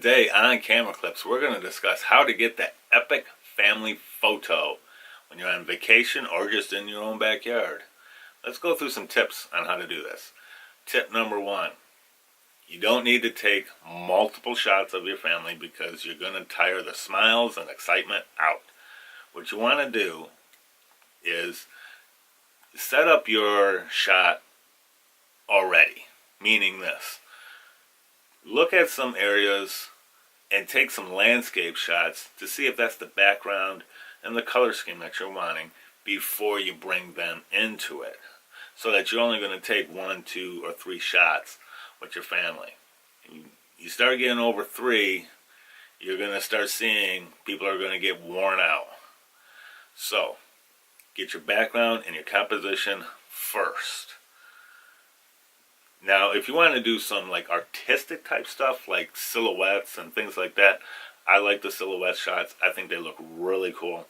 Today on Camera Clips, we're going to discuss how to get that epic family photo when you're on vacation or just in your own backyard. Let's go through some tips on how to do this. Tip number one, you don't need to take multiple shots of your family because you're going to tire the smiles and excitement out. What you want to do is set up your shot already, meaning this. Look at some areas and take some landscape shots to see if that's the background and the color scheme that you're wanting before you bring them into it, so that you're only going to take 1, 2, or 3 shots with your family. You start getting over 3, you're going to start seeing people are going to get worn out. So get your background and your composition first. Now, if you want to do some like artistic type stuff, like silhouettes and things like that, I like the silhouette shots. I think they look really cool.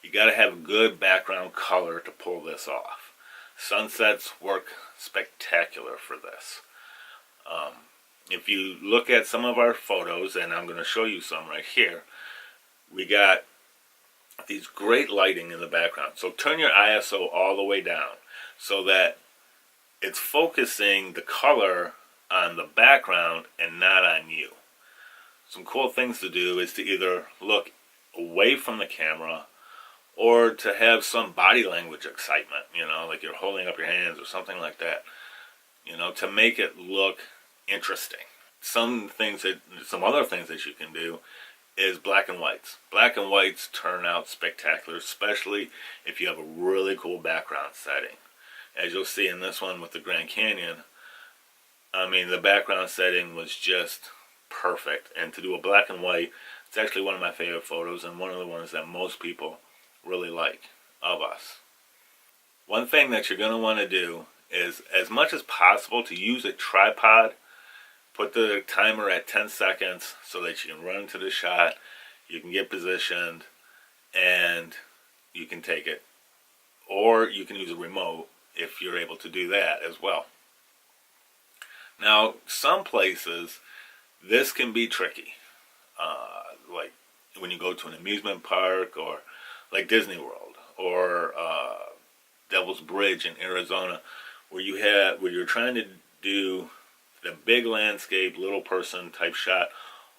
You got to have good background color to pull this off. Sunsets work spectacular for this. If you look at some of our photos, and I'm going to show you some right here, we got these great lighting in the background. So turn your ISO all the way down so that it's focusing the color on the background and not on you. Some cool things to do is to either look away from the camera or to have some body language excitement, like you're holding up your hands or something like that, to make it look interesting. Some other things that you can do is black and whites. Black and whites turn out spectacular, especially if you have a really cool background setting. As you'll see in this one with the Grand Canyon, the background setting was just perfect. And to do a black and white, it's actually one of my favorite photos and one of the ones that most people really like of us. One thing that you're going to want to do is, as much as possible, to use a tripod. Put the timer at 10 seconds so that you can run into the shot, you can get positioned, and you can take it. Or you can use a remote if you're able to do that as well. Now, some places, this can be tricky. Like when you go to an amusement park, or like Disney World, or Devil's Bridge in Arizona, where you're trying to do the big landscape, little person type shot,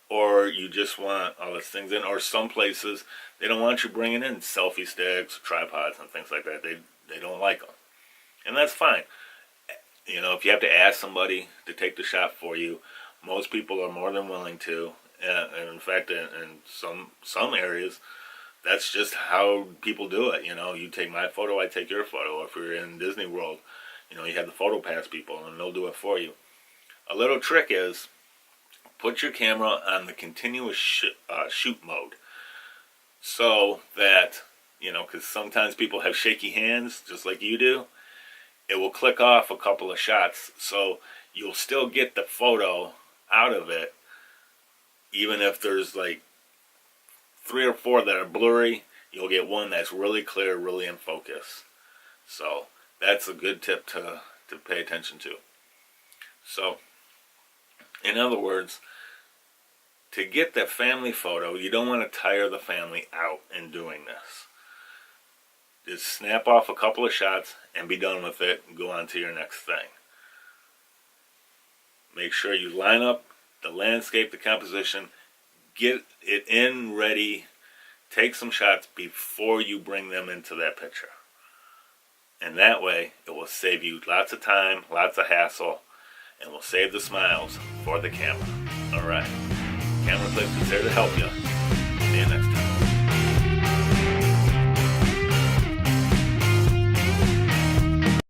or you just want all these things in, or some places they don't want you bringing in selfie sticks, tripods, and things like that. They don't like them. And that's fine. If you have to ask somebody to take the shot for you, most people are more than willing to. And in fact, in some areas, that's just how people do it. You take my photo, I take your photo. If you're in Disney World, you have the photo pass people, and they'll do it for you. A little trick is, put your camera on the continuous shoot mode, so that, because sometimes people have shaky hands, just like you do. It will click off a couple of shots, so you'll still get the photo out of it, even if there's like 3 or 4 that are blurry. You'll get one that's really clear, really in focus. So that's a good tip to pay attention to. So, in other words, to get that family photo, you don't want to tire the family out in doing this. Just snap off a couple of shots and be done with it and go on to your next thing. Make sure you line up the landscape, the composition, get it in ready, take some shots before you bring them into that picture. And that way, it will save you lots of time, lots of hassle, and will save the smiles for the camera. Alright, Camera Clips is here to help you. See you next time.